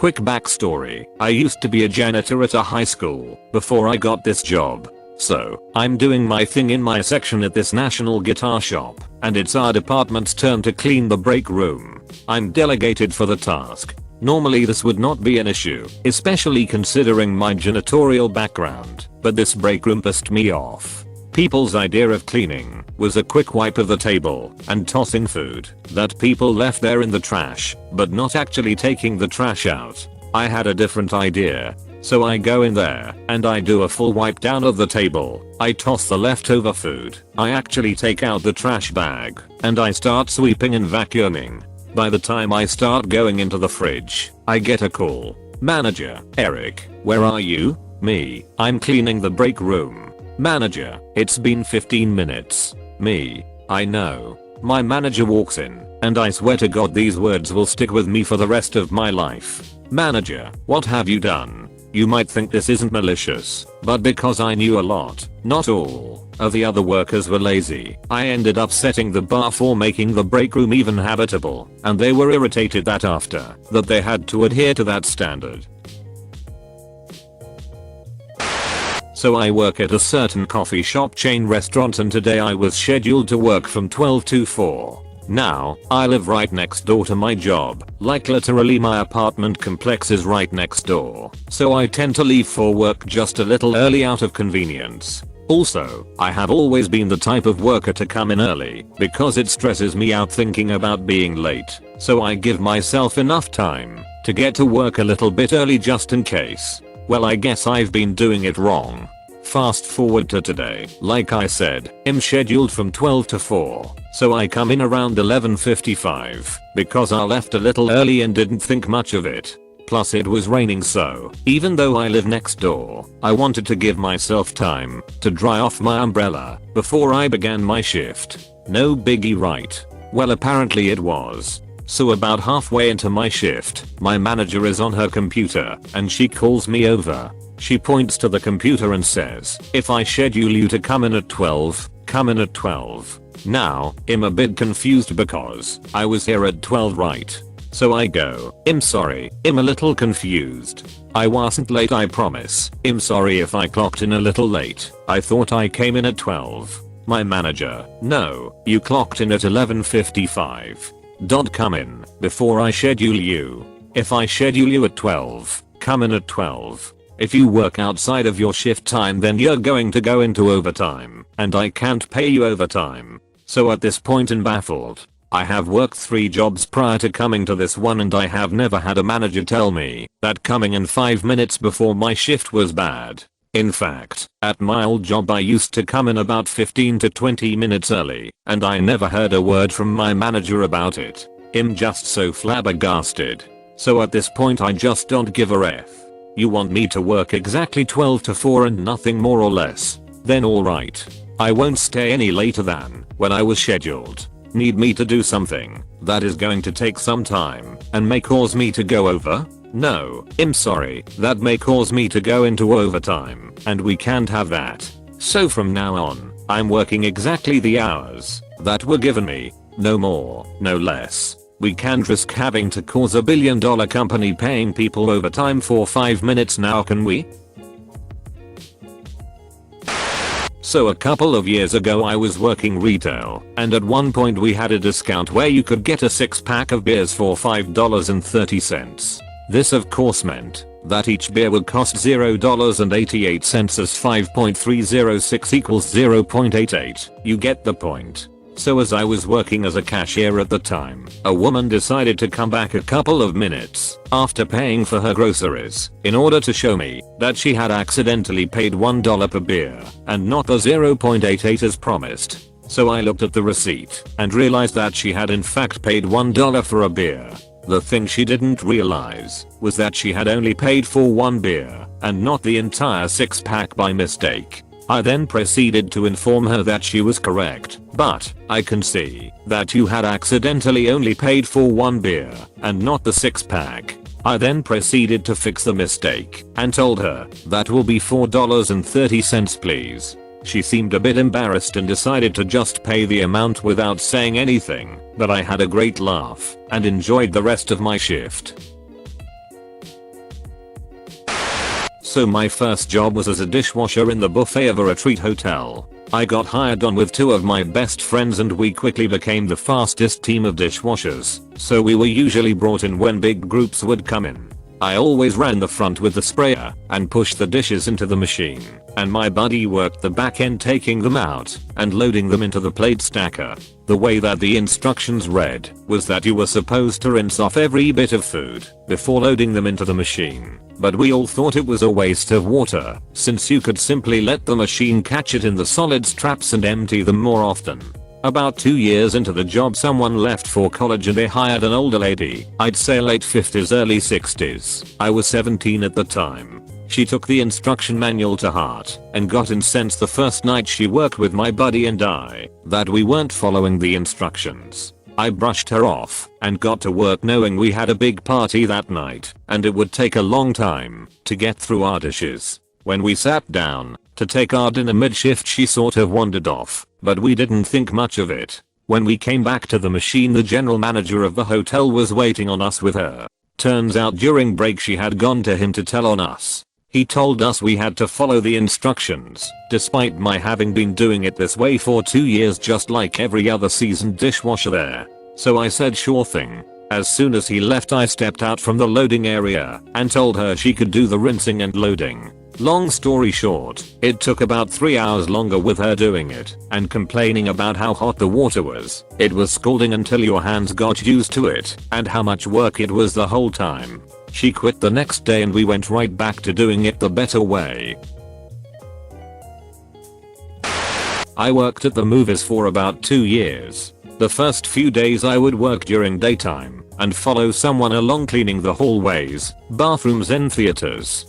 Quick backstory, I used to be a janitor at a high school before I got this job. So, I'm doing my thing in my section at this national guitar shop, and it's our department's turn to clean the break room. I'm delegated for the task. Normally this would not be an issue, especially considering my janitorial background, but this break room pissed me off. People's idea of cleaning was a quick wipe of the table and tossing food that people left there in the trash, but not actually taking the trash out. I had a different idea. So I go in there and I do a full wipe down of the table. I toss the leftover food. I actually take out the trash bag and I start sweeping and vacuuming. By the time I start going into the fridge, I get a call. Manager, Eric, where are you? Me, I'm cleaning the break room. Manager, it's been 15 minutes. Me, I know. My manager walks in and I swear to God these words will stick with me for the rest of my life. Manager, what have you done? You might think this isn't malicious, but because I knew a lot, not all, of the other workers were lazy, I ended up setting the bar for making the break room even habitable, and they were irritated that after that they had to adhere to that standard. So I work at a certain coffee shop chain restaurant and today I was scheduled to work from 12 to 4. Now, I live right next door to my job, like literally my apartment complex is right next door, so I tend to leave for work just a little early out of convenience. Also, I have always been the type of worker to come in early because it stresses me out thinking about being late, so I give myself enough time to get to work a little bit early just in case. Well, I guess I've been doing it wrong. Fast forward to today, like I said, I'm scheduled from 12 to 4, so I come in around 11:55 because I left a little early and didn't think much of it. Plus it was raining, so even though I live next door, I wanted to give myself time to dry off my umbrella before I began my shift. No biggie, right? Well, apparently it was. So about halfway into my shift, my manager is on her computer and she calls me over. She points to the computer and says, if I schedule you to come in at 12, come in at 12. Now, I'm a bit confused because I was here at 12, right? So I go, I'm sorry, I'm a little confused. I wasn't late, I promise. I'm sorry if I clocked in a little late. I thought I came in at 12. My manager, no, you clocked in at 11:55. Come in before I schedule you. If I schedule you at 12, come in at 12. If you work outside of your shift time then you're going to go into overtime, and I can't pay you overtime. So at this point I'm baffled. I have worked 3 jobs prior to coming to this one and I have never had a manager tell me that coming in 5 minutes before my shift was bad. In fact, at my old job I used to come in about 15 to 20 minutes early, and I never heard a word from my manager about it. I'm just so flabbergasted. So at this point I just don't give a F. You want me to work exactly 12 to 4 and nothing more or less? Then alright. I won't stay any later than when I was scheduled. Need me to do something that is going to take some time and may cause me to go over? No, I'm sorry, that may cause me to go into overtime, and we can't have that. So from now on, I'm working exactly the hours that were given me. No more, no less. We can't risk having to cause $1 billion company paying people overtime for 5 minutes now, can we? So a couple of years ago I was working retail, and at one point we had a discount where you could get a 6-pack of beers for $5.30. This of course meant that each beer would cost $0.88 as 5.306 equals 0.88. You get the point. So as I was working as a cashier at the time, a woman decided to come back a couple of minutes after paying for her groceries in order to show me that she had accidentally paid $1 per beer and not the 0.88 as promised. So I looked at the receipt and realized that she had in fact paid $1 for a beer. The thing she didn't realize was that she had only paid for 1 beer and not the entire 6-pack by mistake. I then proceeded to inform her that she was correct, but I can see that you had accidentally only paid for 1 beer and not the 6-pack. I then proceeded to fix the mistake and told her that will be $4.30 please. She seemed a bit embarrassed and decided to just pay the amount without saying anything, but I had a great laugh and enjoyed the rest of my shift. So my first job was as a dishwasher in the buffet of a retreat hotel. I got hired on with 2 of my best friends and we quickly became the fastest team of dishwashers, so we were usually brought in when big groups would come in. I always ran the front with the sprayer and pushed the dishes into the machine, and my buddy worked the back end taking them out and loading them into the plate stacker. The way that the instructions read was that you were supposed to rinse off every bit of food before loading them into the machine, but we all thought it was a waste of water since you could simply let the machine catch it in the solids traps and empty them more often. About 2 years into the job someone left for college and they hired an older lady, I'd say late 50s early 60s. I was 17 at the time. She took the instruction manual to heart and got incensed the first night she worked with my buddy and I that we weren't following the instructions. I brushed her off and got to work knowing we had a big party that night and it would take a long time to get through our dishes. When we sat down to take our dinner mid-shift she sort of wandered off, but we didn't think much of it. When we came back to the machine the general manager of the hotel was waiting on us with her. Turns out during break she had gone to him to tell on us. He told us we had to follow the instructions, despite my having been doing it this way for 2 years just like every other seasoned dishwasher there. So I said sure thing. As soon as he left I stepped out from the loading area and told her she could do the rinsing and loading. Long story short, it took about 3 hours longer with her doing it and complaining about how hot the water was. It was scalding until your hands got used to it and how much work it was the whole time. She quit the next day and we went right back to doing it the better way. I worked at the movies for about 2 years. The first few days I would work during daytime and follow someone along cleaning the hallways, bathrooms and theaters,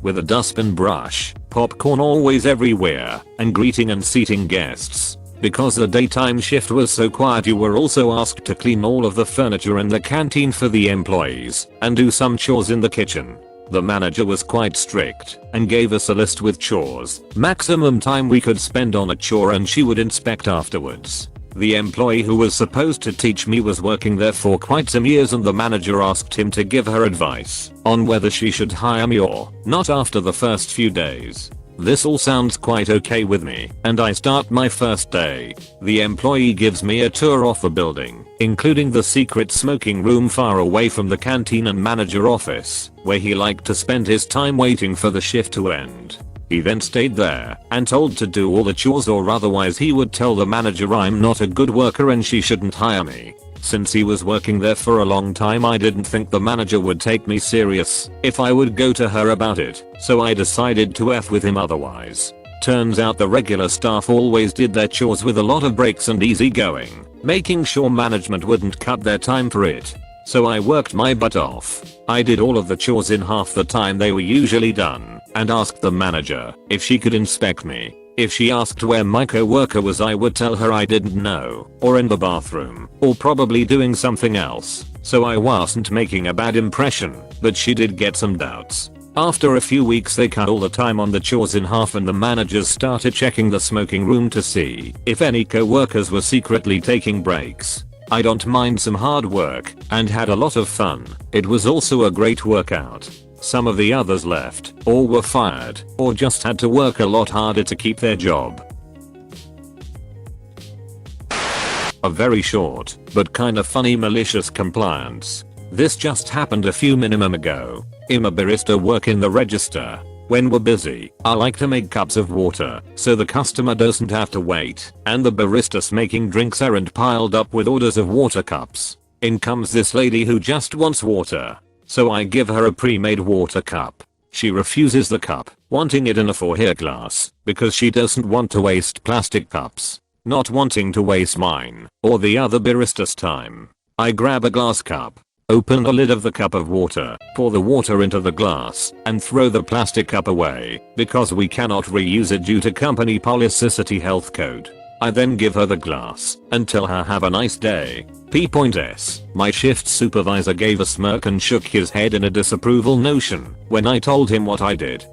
with a dustbin brush, popcorn always everywhere, and greeting and seating guests. Because the daytime shift was so quiet you were also asked to clean all of the furniture in the canteen for the employees and do some chores in the kitchen. The manager was quite strict and gave us a list with chores, maximum time we could spend on a chore and she would inspect afterwards. The employee who was supposed to teach me was working there for quite some years and the manager asked him to give her advice on whether she should hire me or not after the first few days. This all sounds quite okay with me, and I start my first day. The employee gives me a tour of the building, including the secret smoking room far away from the canteen and manager office, where he liked to spend his time waiting for the shift to end. He then stayed there and told to do all the chores or otherwise he would tell the manager I'm not a good worker and she shouldn't hire me. Since he was working there for a long time I didn't think the manager would take me serious if I would go to her about it, so I decided to F with him otherwise. Turns out the regular staff always did their chores with a lot of breaks and easy going, making sure management wouldn't cut their time for it. So I worked my butt off. I did all of the chores in half the time they were usually done and asked the manager if she could inspect me. If she asked where my co-worker was I would tell her I didn't know, or in the bathroom, or probably doing something else, so I wasn't making a bad impression, but she did get some doubts. After a few weeks they cut all the time on the chores in half and the managers started checking the smoking room to see if any co-workers were secretly taking breaks. I don't mind some hard work and had a lot of fun. It was also a great workout. Some of the others left, or were fired, or just had to work a lot harder to keep their job. A very short, but kinda funny malicious compliance. This just happened a few minimum ago. I'm a barista work in the register. When we're busy, I like to make cups of water, so the customer doesn't have to wait, and the baristas making drinks aren't piled up with orders of water cups. In comes this lady who just wants water. So I give her a pre-made water cup. She refuses the cup, wanting it in a 4-here glass, because she doesn't want to waste plastic cups. Not wanting to waste mine, or the other barista's time. I grab a glass cup, open the lid of the cup of water, pour the water into the glass, and throw the plastic cup away, because we cannot reuse it due to company policy health code. I then give her the glass and tell her have a nice day. P.S. My shift supervisor gave a smirk and shook his head in a disapproval notion when I told him what I did.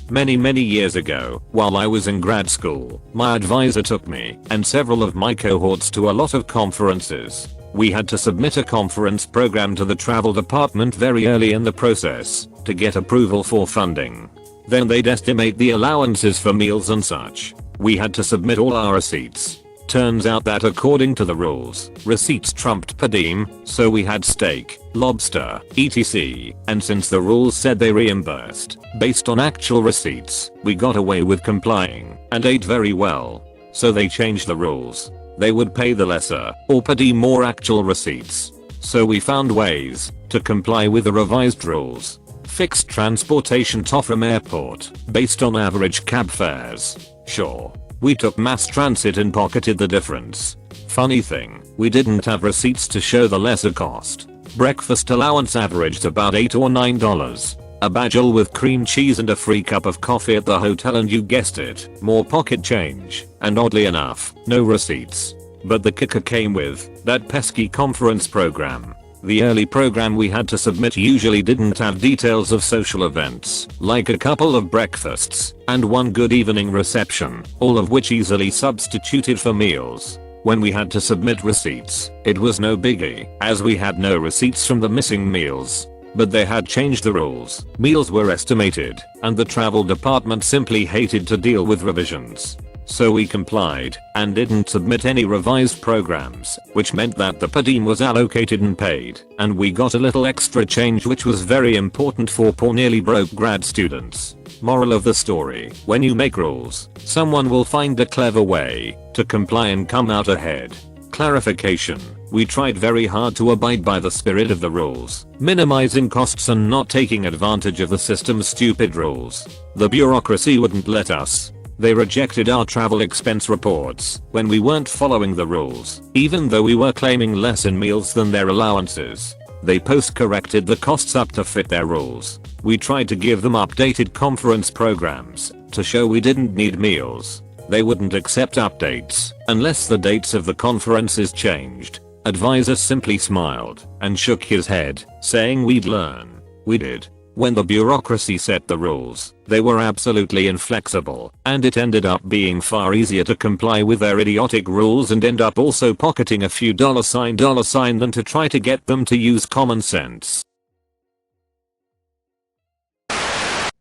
Many years ago, while I was in grad school, my advisor took me and several of my cohorts to a lot of conferences. We had to submit a conference program to the travel department very early in the process to get approval for funding. Then they'd estimate the allowances for meals and such. We had to submit all our receipts. Turns out that according to the rules, receipts trumped per diem, so we had steak, lobster, etc. And since the rules said they reimbursed based on actual receipts, we got away with complying and ate very well. So they changed the rules. They would pay the lesser or per diem more actual receipts. So we found ways to comply with the revised rules. Fixed transportation tofrom airport based on average cab fares. Sure. We took mass transit and pocketed the difference. Funny thing, we didn't have receipts to show the lesser cost. Breakfast allowance averaged about $8 or $9. A bagel with cream cheese and a free cup of coffee at the hotel, and you guessed it, more pocket change, and oddly enough, no receipts. But the kicker came with that pesky conference program. The early program we had to submit usually didn't have details of social events, like a couple of breakfasts and one good evening reception, all of which easily substituted for meals. When we had to submit receipts, it was no biggie, as we had no receipts from the missing meals. But they had changed the rules. Meals were estimated, and the travel department simply hated to deal with revisions. So we complied and didn't submit any revised programs, which meant that the per diem was allocated and paid, and we got a little extra change, which was very important for poor nearly broke grad students. Moral of the story: when you make rules, someone will find a clever way to comply and come out ahead. Clarification: we tried very hard to abide by the spirit of the rules, minimizing costs and not taking advantage of the system's stupid rules. The bureaucracy wouldn't let us. They rejected our travel expense reports when we weren't following the rules, even though we were claiming less in meals than their allowances. They post-corrected the costs up to fit their rules. We tried to give them updated conference programs to show we didn't need meals. They wouldn't accept updates unless the dates of the conferences changed. Advisor simply smiled and shook his head, saying we'd learn. We did. When the bureaucracy set the rules, they were absolutely inflexible, and it ended up being far easier to comply with their idiotic rules and end up also pocketing a few dollar sign than to try to get them to use common sense.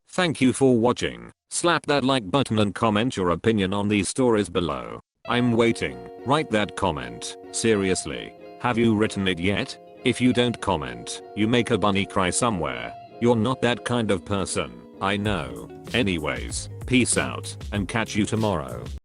Thank you for watching. Slap that like button and comment your opinion on these stories below. I'm waiting. Write that comment. Seriously. Have you written it yet? If you don't comment, you make a bunny cry somewhere. You're not that kind of person, I know. Anyways, peace out, and catch you tomorrow.